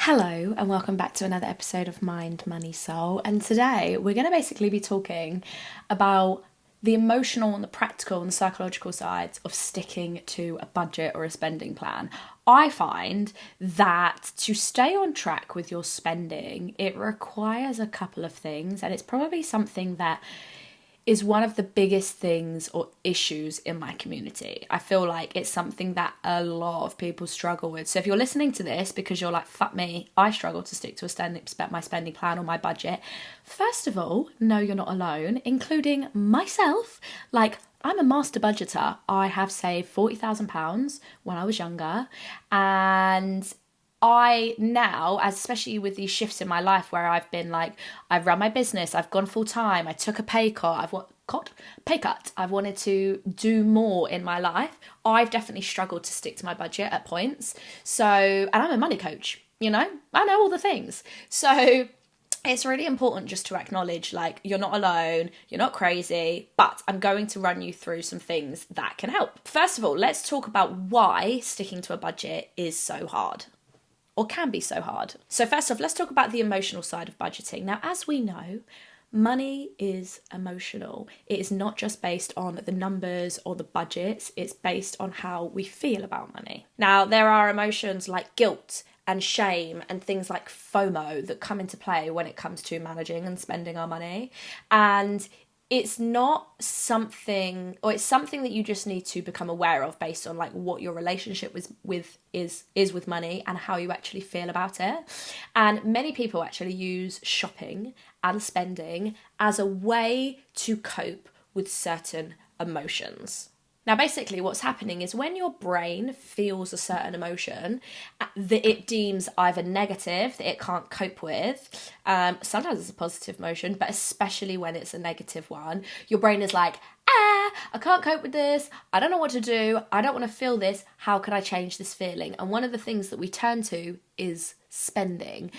Hello and welcome back to another episode of Mind, Money, Soul. And today we're going to basically be talking about the emotional and the practical and the psychological sides of sticking to a budget or a spending plan. I find that to stay on track with your spending, it requires a couple of things, and it's probably something that is one of the biggest things or issues in my community. I feel like it's something that a lot of people struggle with. So if you're listening to this because you're like, fuck me, I struggle to stick to my spending plan or my budget. First of all, no, you're not alone, including myself. Like, I'm a master budgeter. I have saved £40,000 when I was younger, and I now, especially with these shifts in my life where I've been like, I've run my business, I've gone full time, I took a pay cut, I've wanted to do more in my life. I've definitely struggled to stick to my budget at points. So, and I'm a money coach, I know all the things. So it's really important just to acknowledge, like, you're not alone, you're not crazy, but I'm going to run you through some things that can help. First of all, let's talk about why sticking to a budget is so hard. Or can be so hard. So first off, let's talk about the emotional side of budgeting. Now, as we know, money is emotional. It is not just based on the numbers or the budgets, it's based on how we feel about money. Now, there are emotions like guilt and shame and things like FOMO that come into play when it comes to managing and spending our money. And it's not something, or it's something that you just need to become aware of based on like what your relationship is with money and how you actually feel about it. And many people actually use shopping and spending as a way to cope with certain emotions. Now, basically what's happening is when your brain feels a certain emotion that it deems either negative, that it can't cope with, sometimes it's a positive emotion, but especially when it's a negative one, your brain is like, I can't cope with this, I don't know what to do, I don't want to feel this, how can I change this feeling? And one of the things that we turn to is spending.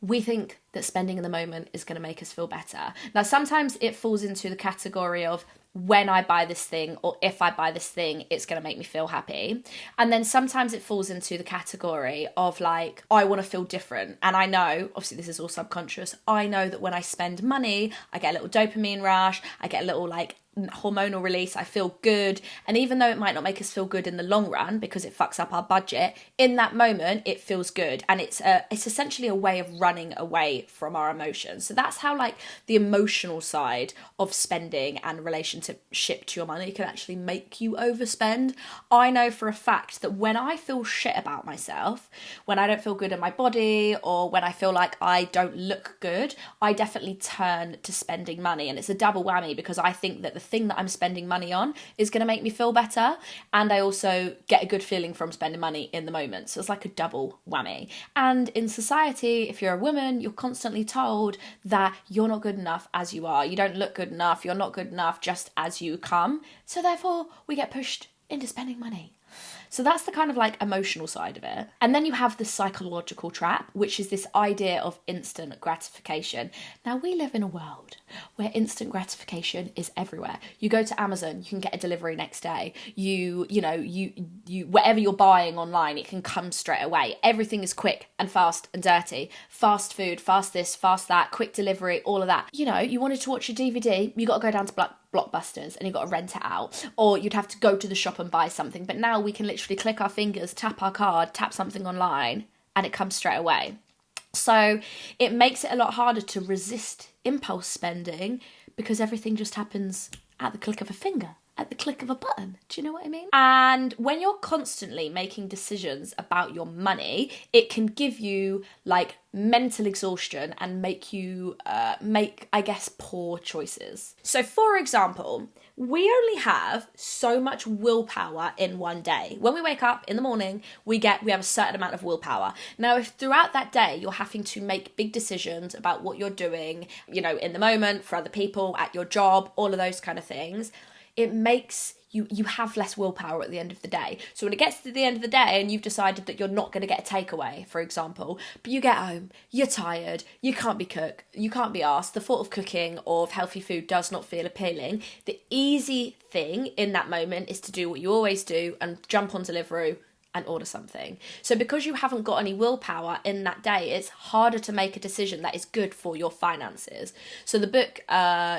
We think that spending in the moment is going to make us feel better. Now, sometimes it falls into the category of when I buy this thing or if I buy this thing, it's going to make me feel happy. And then sometimes it falls into the category of like, I want to feel different. And I know, obviously this is all subconscious, I know that when I spend money, I get a little dopamine rush, I get a little like hormonal release, I feel good. And even though it might not make us feel good in the long run because it fucks up our budget, in that moment it feels good. And it's essentially a way of running away from our emotions. So that's how like the emotional side of spending and relationship to your money can actually make you overspend. I know for a fact that when I feel shit about myself, when I don't feel good in my body, or when I feel like I don't look good, I definitely turn to spending money. And it's a double whammy because I think that the thing that I'm spending money on is going to make me feel better, and I also get a good feeling from spending money in the moment. So it's like a double whammy. And in society, if you're a woman, you're constantly told that you're not good enough as you are, you don't look good enough, you're not good enough just as you come. So therefore we get pushed into spending money. So that's the kind of like emotional side of it. And then you have the psychological trap, which is this idea of instant gratification. Now, we live in a world where instant gratification is everywhere. You go to Amazon, you can get a delivery next day. You whatever you're buying online, it can come straight away. Everything is quick and fast and dirty. Fast food, fast this, fast that, quick delivery, all of that. You wanted to watch a DVD, you got to go down to Blockbusters and you've got to rent it out, or you'd have to go to the shop and buy something. But now we can literally click our fingers, tap our card, tap something online, and it comes straight away. So it makes it a lot harder to resist impulse spending because everything just happens at the click of a finger, at the click of a button. Do you know what I mean? And when you're constantly making decisions about your money, it can give you like mental exhaustion and make you make, I guess, poor choices. So for example, we only have so much willpower in one day. When we wake up in the morning, we have a certain amount of willpower. Now, if throughout that day you're having to make big decisions about what you're doing, in the moment, for other people, at your job, all of those kind of things, it makes you have less willpower at the end of the day. So when it gets to the end of the day and you've decided that you're not going to get a takeaway, for example, but you get home, you're tired, you can't be asked, the thought of cooking or of healthy food does not feel appealing, the easy thing in that moment is to do what you always do and jump on Deliveroo and order something. So because you haven't got any willpower in that day, it's harder to make a decision that is good for your finances. So the book,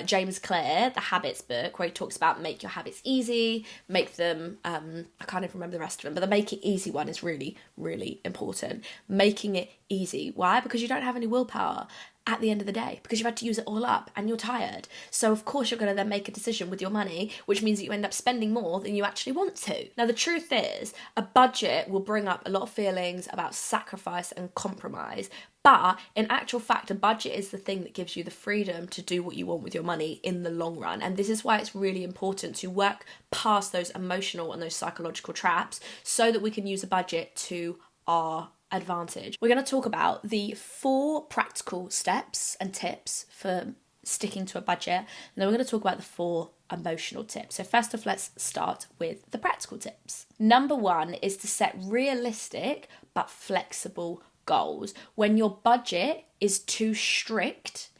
James Clear, the Habits book, where he talks about make your habits easy, make them, I can't even remember the rest of them, but the make it easy one is really, really important. Making it easy. Why? Because you don't have any willpower at the end of the day, because you've had to use it all up and you're tired. So of course you're going to then make a decision with your money, which means that you end up spending more than you actually want to. Now the truth is, a budget will bring up a lot of feelings about sacrifice and compromise, but in actual fact, a budget is the thing that gives you the freedom to do what you want with your money in the long run. And this is why it's really important to work past those emotional and those psychological traps so that we can use a budget to our advantage. We're going to talk about the 4 practical steps and tips for sticking to a budget, and then we're going to talk about the 4 emotional tips. So first off, let's start with the practical tips. Number 1 is to set realistic but flexible goals. When your budget is too strict,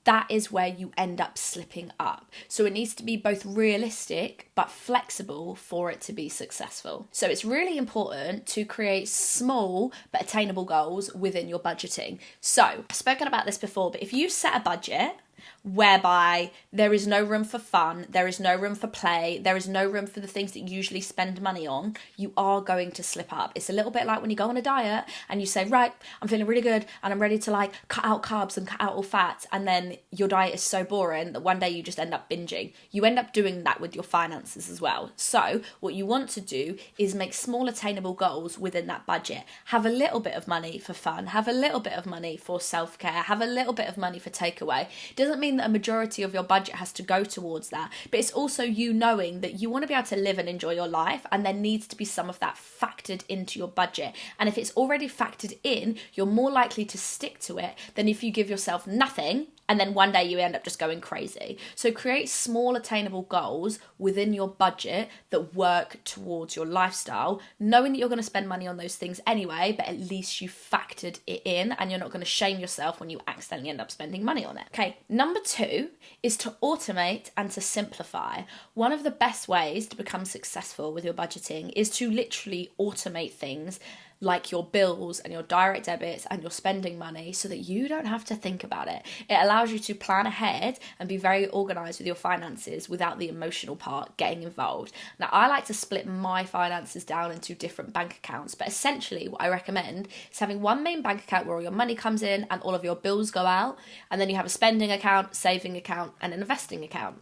that is where you end up slipping up. So it needs to be both realistic but flexible for it to be successful. So it's really important to create small but attainable goals within your budgeting. So I've spoken about this before, but if you set a budget whereby there is no room for fun, there is no room for play, there is no room for the things that you usually spend money on, you are going to slip up. It's a little bit like when you go on a diet and you say, right, I'm feeling really good and I'm ready to like cut out carbs and cut out all fats, and then your diet is so boring that one day you just end up binging. You end up doing that with your finances as well. So what you want to do is make small attainable goals within that budget. Have a little bit of money for fun, have a little bit of money for self-care, have a little bit of money for takeaway. It doesn't mean that a majority of your budget has to go towards that, but it's also you knowing that you want to be able to live and enjoy your life, and there needs to be some of that factored into your budget. And if it's already factored in, you're more likely to stick to it than if you give yourself nothing and then one day you end up just going crazy. So create small attainable goals within your budget that work towards your lifestyle, knowing that you're going to spend money on those things anyway, but at least you factored it in and you're not going to shame yourself when you accidentally end up spending money on it. Okay, number 2 is to automate and to simplify. One of the best ways to become successful with your budgeting is to literally automate things like your bills and your direct debits and your spending money so that you don't have to think about it. It allows you to plan ahead and be very organised with your finances without the emotional part getting involved. Now, I like to split my finances down into different bank accounts, but essentially what I recommend is having one main bank account where all your money comes in and all of your bills go out, and then you have a spending account, saving account, and an investing account.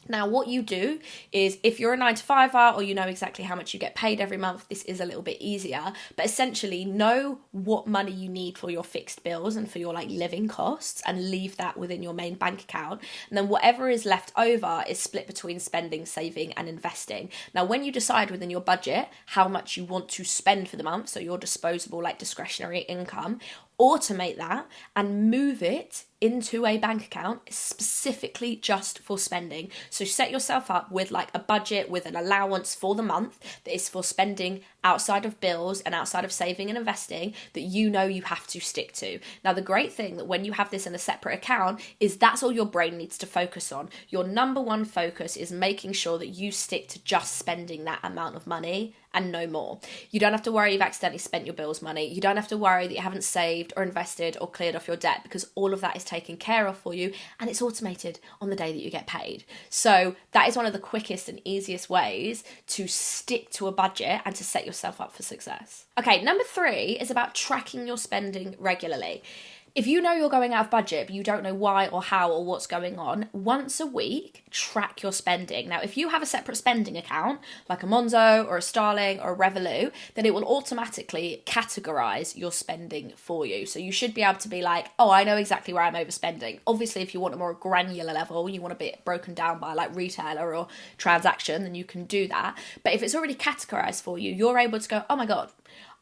Now, what you do is, if you're a 9-to-5er or you know exactly how much you get paid every month, this is a little bit easier. But essentially, know what money you need for your fixed bills and for your like living costs, and leave that within your main bank account. And then whatever is left over is split between spending, saving, and investing. Now, when you decide within your budget how much you want to spend for the month, so your disposable, like discretionary income, automate that and move it into a bank account specifically just for spending. So set yourself up with like a budget with an allowance for the month that is for spending outside of bills and outside of saving and investing that you know you have to stick to. Now, the great thing that when you have this in a separate account is that's all your brain needs to focus on. Your number one focus is making sure that you stick to just spending that amount of money and no more. You don't have to worry you've accidentally spent your bills money. You don't have to worry that you haven't saved or invested or cleared off your debt, because all of that is taken care of for you and it's automated on the day that you get paid. So that is one of the quickest and easiest ways to stick to a budget and to set yourself up for success. Okay, number 3 is about tracking your spending regularly. If you know you're going out of budget, but you don't know why or how or what's going on, once a week, track your spending. Now, if you have a separate spending account, like a Monzo or a Starling or a Revolut, then it will automatically categorize your spending for you. So you should be able to be like, oh, I know exactly where I'm overspending. Obviously, if you want a more granular level, you want to be broken down by like retailer or transaction, then you can do that. But if it's already categorized for you, you're able to go, oh my God,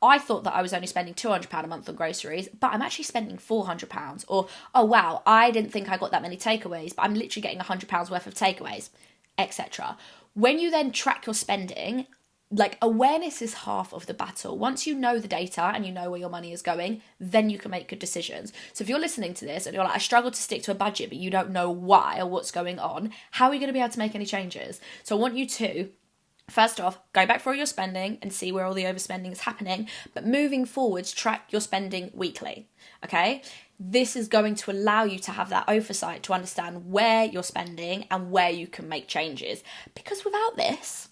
I thought that I was only spending £200 a month on groceries, but I'm actually spending £400. Or, oh wow, I didn't think I got that many takeaways, but I'm literally getting £100 worth of takeaways, etc. When you then track your spending, like, awareness is half of the battle. Once you know the data and you know where your money is going, then you can make good decisions. So if you're listening to this and you're like, I struggle to stick to a budget, but you don't know why or what's going on, how are you going to be able to make any changes? So I want you to First off, go back through your spending and see where all the overspending is happening. But moving forwards, track your spending weekly. Okay? This is going to allow you to have that oversight to understand where you're spending and where you can make changes. Because without this,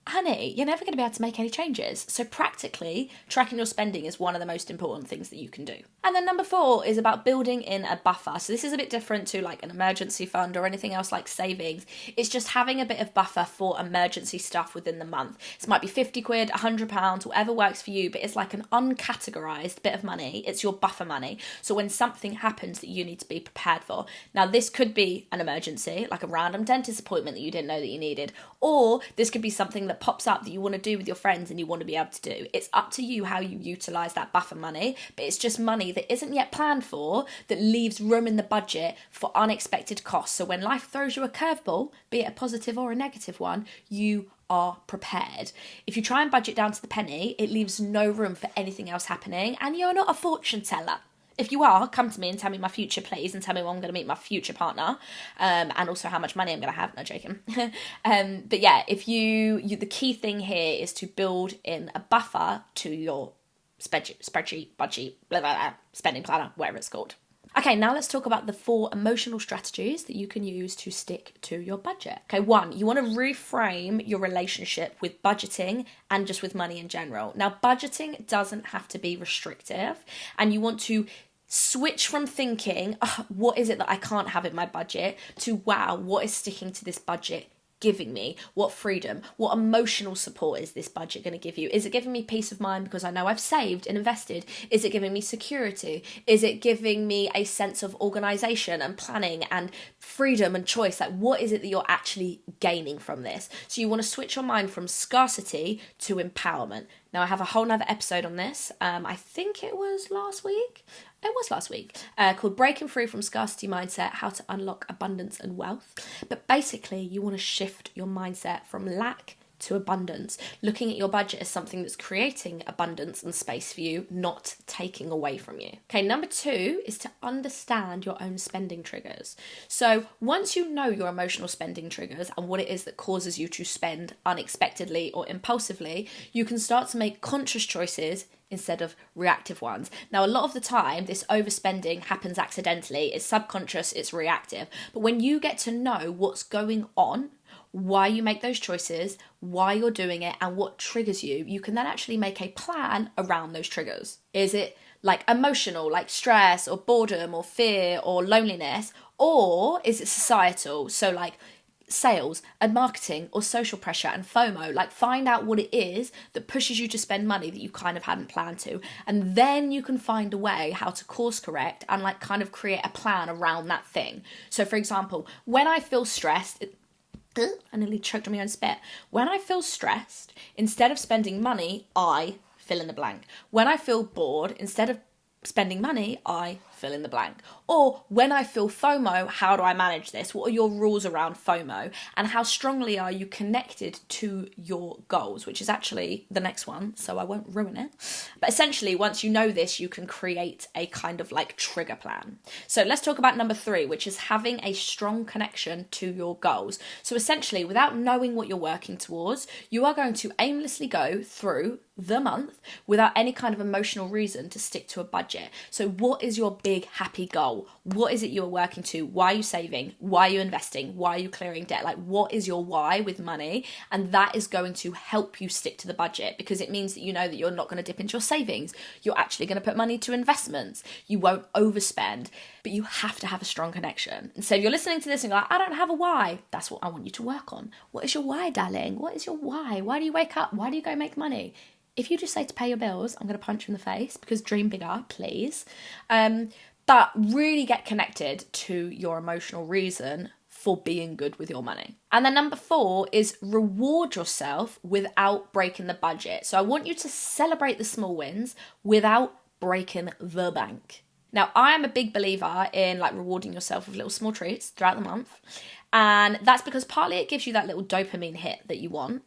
honey, you're never going to be able to make any changes. So practically, tracking your spending is one of the most important things that you can do. And then number 4 is about building in a buffer. So this is a bit different to like an emergency fund or anything else like savings. It's just having a bit of buffer for emergency stuff within the month. This might be 50 quid, £100, whatever works for you, but it's like an uncategorized bit of money. It's your buffer money. So when something happens that you need to be prepared for. Now this could be an emergency, like a random dentist appointment that you didn't know that you needed. Or this could be something that pops up that you want to do with your friends and you want to be able to do. It's up to you how you utilize that buffer money, but it's just money that isn't yet planned for, that leaves room in the budget for unexpected costs. So when life throws you a curveball, be it a positive or a negative one, you are prepared. If you try and budget down to the penny, it leaves no room for anything else happening, and you're not a fortune teller. If you are, come to me and tell me my future, please, and tell me when I'm going to meet my future partner, and also how much money I'm going to have. No, joking. But yeah, if you, the key thing here is to build in a buffer to your spreadsheet, budget, blah, blah, blah, spending planner, whatever it's called. Okay, now let's talk about the 4 emotional strategies that you can use to stick to your budget. Okay, 1, you want to reframe your relationship with budgeting and just with money in general. Now, budgeting doesn't have to be restrictive, and you want to switch from thinking, what is it that I can't have in my budget, to wow, what is sticking to this budget giving me? What freedom, what emotional support is this budget going to give you? Is it giving me peace of mind because I know I've saved and invested? Is it giving me security? Is it giving me a sense of organization and planning and freedom and choice? Like, what is it that you're actually gaining from this? So you want to switch your mind from scarcity to empowerment. Now, I have a whole nother episode on this. I think it was last week. Called Breaking Free from Scarcity Mindset, How to Unlock Abundance and Wealth. But basically, you want to shift your mindset from lack to abundance, looking at your budget as something that's creating abundance and space for you, not taking away from you. Okay, number 2 is to understand your own spending triggers. So once you know your emotional spending triggers and what it is that causes you to spend unexpectedly or impulsively, you can start to make conscious choices instead of reactive ones. Now, a lot of the time, this overspending happens accidentally. It's subconscious, it's reactive. But when you get to know what's going on, why you make those choices, why you're doing it, and what triggers you, you can then actually make a plan around those triggers. Is it like emotional, like stress or boredom or fear or loneliness? Or is it societal? So like sales and marketing or social pressure and FOMO. Like, find out what it is that pushes you to spend money that you kind of hadn't planned to, and then you can find a way how to course correct and like kind of create a plan around that thing. So for example, when I feel stressed, I nearly choked on my own spit. When I feel stressed, instead of spending money, I fill in the blank. When I feel bored, instead of spending money, I fill in the blank. Or when I feel FOMO, how do I manage this? What are your rules around FOMO? And how strongly are you connected to your goals, which is actually the next one, so I won't ruin it. But essentially, once you know this, you can create a kind of like trigger plan. So let's talk about number 3, which is having a strong connection to your goals. So essentially, without knowing what you're working towards, you are going to aimlessly go through the month without any kind of emotional reason to stick to a budget. So what is your big happy goal? What is it you're working to? Why are you saving? Why are you investing? Why are you clearing debt? Like, what is your why with money? And that is going to help you stick to the budget, because it means that you know that you're not going to dip into your savings. You're actually going to put money to investments. You won't overspend, but you have to have a strong connection. And so if you're listening to this and you're like, I don't have a why, that's what I want you to work on. What is your why, darling? What is your why? Why do you wake up? Why do you go make money? If you just say to pay your bills, I'm going to punch you in the face, because dream bigger, please. But really get connected to your emotional reason for being good with your money. And then number 4 is reward yourself without breaking the budget. So I want you to celebrate the small wins without breaking the bank. Now, I am a big believer in like rewarding yourself with little small treats throughout the month. And that's because partly it gives you that little dopamine hit that you want.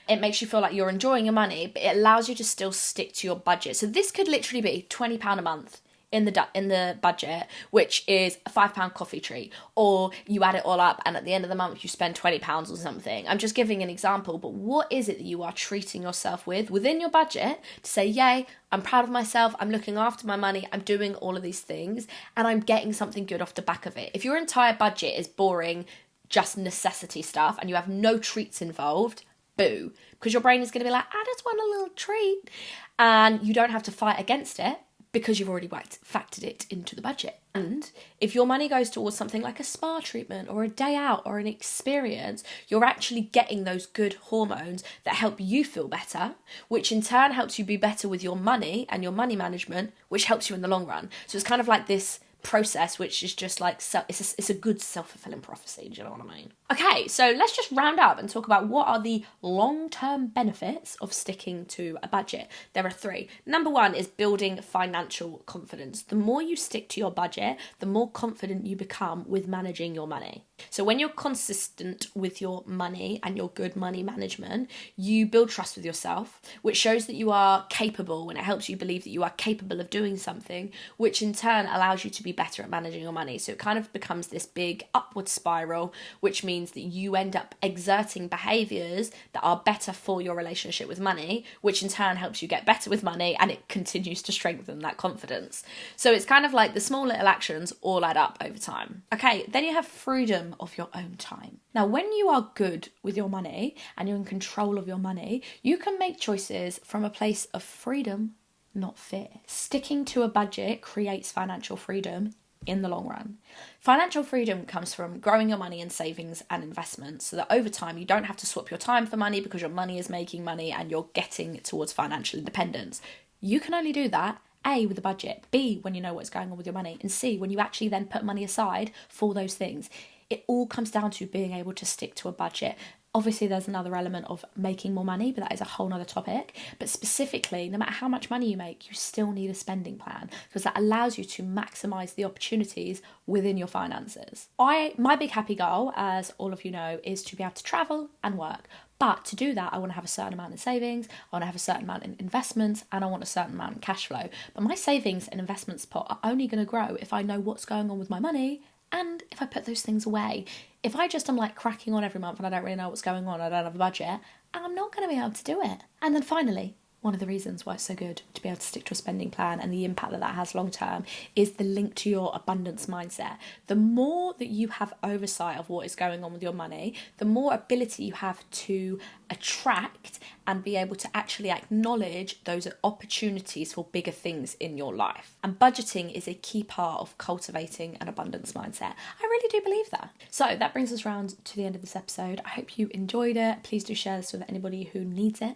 It makes you feel like you're enjoying your money, but it allows you to still stick to your budget. So this could literally be £20 a month. in the budget, which is a £5 coffee treat, or you add it all up and at the end of the month you spend £20 or something. I'm just giving an example, but what is it that you are treating yourself with within your budget to say, yay, I'm proud of myself, I'm looking after my money, I'm doing all of these things, and I'm getting something good off the back of it. If your entire budget is boring, just necessity stuff, and you have no treats involved, boo, because your brain is going to be like, I just want a little treat, and you don't have to fight against it, because you've already factored it into the budget. And if your money goes towards something like a spa treatment or a day out or an experience, you're actually getting those good hormones that help you feel better, which in turn helps you be better with your money and your money management, which helps you in the long run. So it's kind of like this process, which is just like, it's a good self-fulfilling prophecy, do you know what I mean? Okay, so let's just round up and talk about what are the long-term benefits of sticking to a budget. There are 3. Number 1 is building financial confidence. The more you stick to your budget, the more confident you become with managing your money. So when you're consistent with your money and your good money management, you build trust with yourself, which shows that you are capable, and it helps you believe that you are capable of doing something, which in turn allows you to be better at managing your money. So it kind of becomes this big upward spiral, which means that you end up exerting behaviours that are better for your relationship with money, which in turn helps you get better with money, and it continues to strengthen that confidence. So it's kind of like the small little actions all add up over time. Okay, then you have freedom of your own time. Now, when you are good with your money and you're in control of your money, you can make choices from a place of freedom, not fear. Sticking to a budget creates financial freedom in the long run. Financial freedom comes from growing your money in savings and investments so that over time you don't have to swap your time for money because your money is making money and you're getting towards financial independence. You can only do that A, with a budget, B, when you know what's going on with your money, and C, when you actually then put money aside for those things. It all comes down to being able to stick to a budget. Obviously, there's another element of making more money, but that is a whole nother topic. But specifically, no matter how much money you make, you still need a spending plan because that allows you to maximise the opportunities within your finances. My big happy goal, as all of you know, is to be able to travel and work. But to do that, I want to have a certain amount in savings, I want to have a certain amount in investments, and I want a certain amount in cash flow. But my savings and investments pot are only going to grow if I know what's going on with my money and if I put those things away. If I just am like cracking on every month and I don't really know what's going on, I don't have a budget, I'm not going to be able to do it. And then finally, one of the reasons why it's so good to be able to stick to a spending plan and the impact that that has long term is the link to your abundance mindset. The more that you have oversight of what is going on with your money, the more ability you have to attract and be able to actually acknowledge those opportunities for bigger things in your life. And budgeting is a key part of cultivating an abundance mindset. I really do believe that. So that brings us round to the end of this episode. I hope you enjoyed it. Please do share this with anybody who needs it.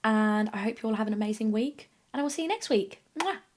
And I hope you all have an amazing week. And I will see you next week. Mwah!